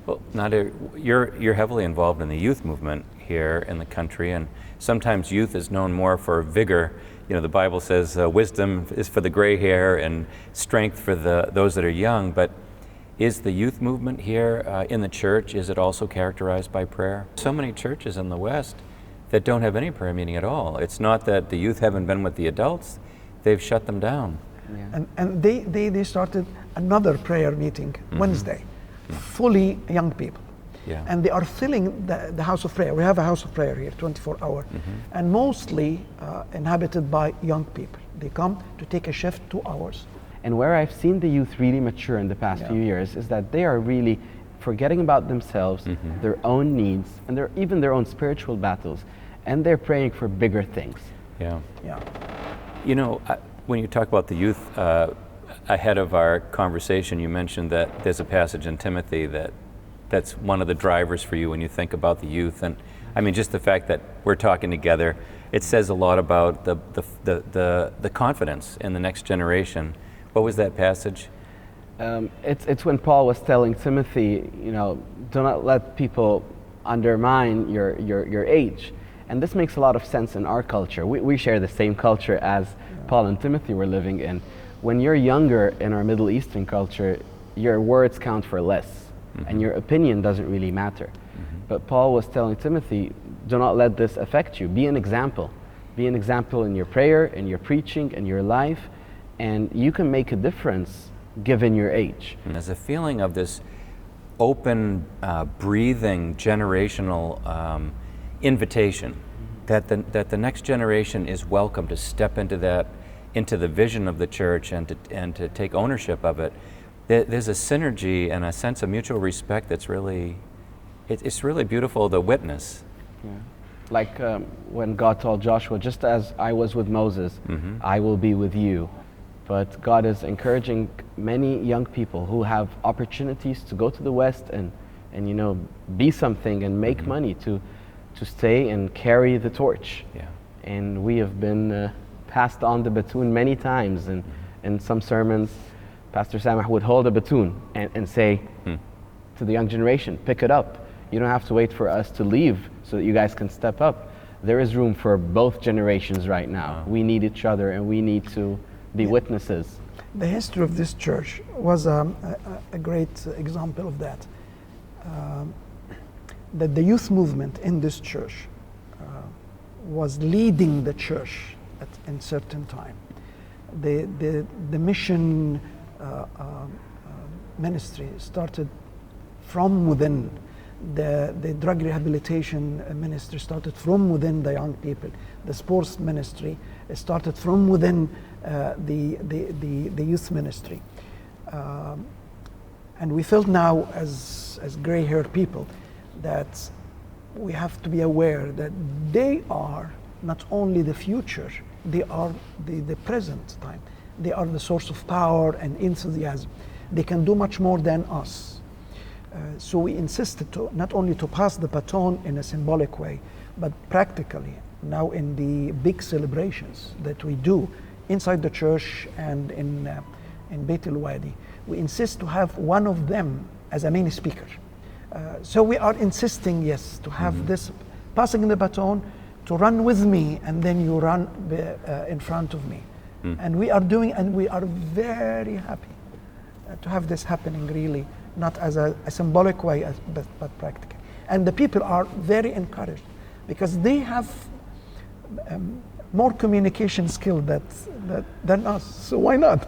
Well, Nadir, you're heavily involved in the youth movement here in the country, and sometimes youth is known more for vigor. You know, the Bible says wisdom is for the gray hair and strength for those that are young, but is the youth movement here in the church, is it also characterized by prayer? So many churches in the West that don't have any prayer meeting at all. It's not that the youth haven't been with the adults, they've shut them down. Yeah. And they started another prayer meeting Wednesday, fully young people. Yeah. And they are filling the house of prayer. We have a house of prayer here, 24-hour, and mostly inhabited by young people. They come to take a shift 2 hours. And where I've seen the youth really mature in the past few years is that they are really forgetting about themselves, their own needs, and even their own spiritual battles, and they're praying for bigger things. Yeah. Yeah. You know, when you talk about the youth, ahead of our conversation, you mentioned that there's a passage in Timothy that's one of the drivers for you when you think about the youth. And I mean, just the fact that we're talking together, it says a lot about the confidence in the next generation. What was that passage? It's when Paul was telling Timothy, you know, do not let people undermine your age. And this makes a lot of sense in our culture. We share the same culture as Paul and Timothy were living in. When you're younger in our Middle Eastern culture, your words count for less, and your opinion doesn't really matter. But Paul was telling Timothy, do not let this affect you. Be an example. Be an example in your prayer, in your preaching, in your life, and you can make a difference given your age. There's a feeling of this open, breathing, generational invitation that the next generation is welcome to step into the vision of the church and to take ownership of it. There's a synergy and a sense of mutual respect that's really, it's really beautiful to witness. Yeah. Like when God told Joshua, just as I was with Moses, I will be with you. But God is encouraging many young people who have opportunities to go to the West and you know, be something and make money to stay and carry the torch. Yeah. And we have been passed on the baton many times, and in some sermons Pastor Sameh would hold a baton and say to the young generation, pick it up. You don't have to wait for us to leave so that you guys can step up. There is room for both generations right now. We need each other, and we need to be witnesses. The history of this church was a great example of that. That the youth movement in this church was leading the church in certain time. The mission ministry started from within. The drug rehabilitation ministry started from within the young people. The sports ministry started from within the youth ministry. And we felt now as gray-haired people that we have to be aware that they are not only the future, they are the present time. They are the source of power and enthusiasm. They can do much more than us. So we insisted not only to pass the baton in a symbolic way, but practically now in the big celebrations that we do inside the church and in Beit el-Wadi, we insist to have one of them as a main speaker. So we are insisting, yes, to have this passing the baton, to run with me, and then you run in front of me. And we are doing, and we are very happy to have this happening, really, not as a symbolic way, but practical. And the people are very encouraged because they have more communication skill than us, so why not?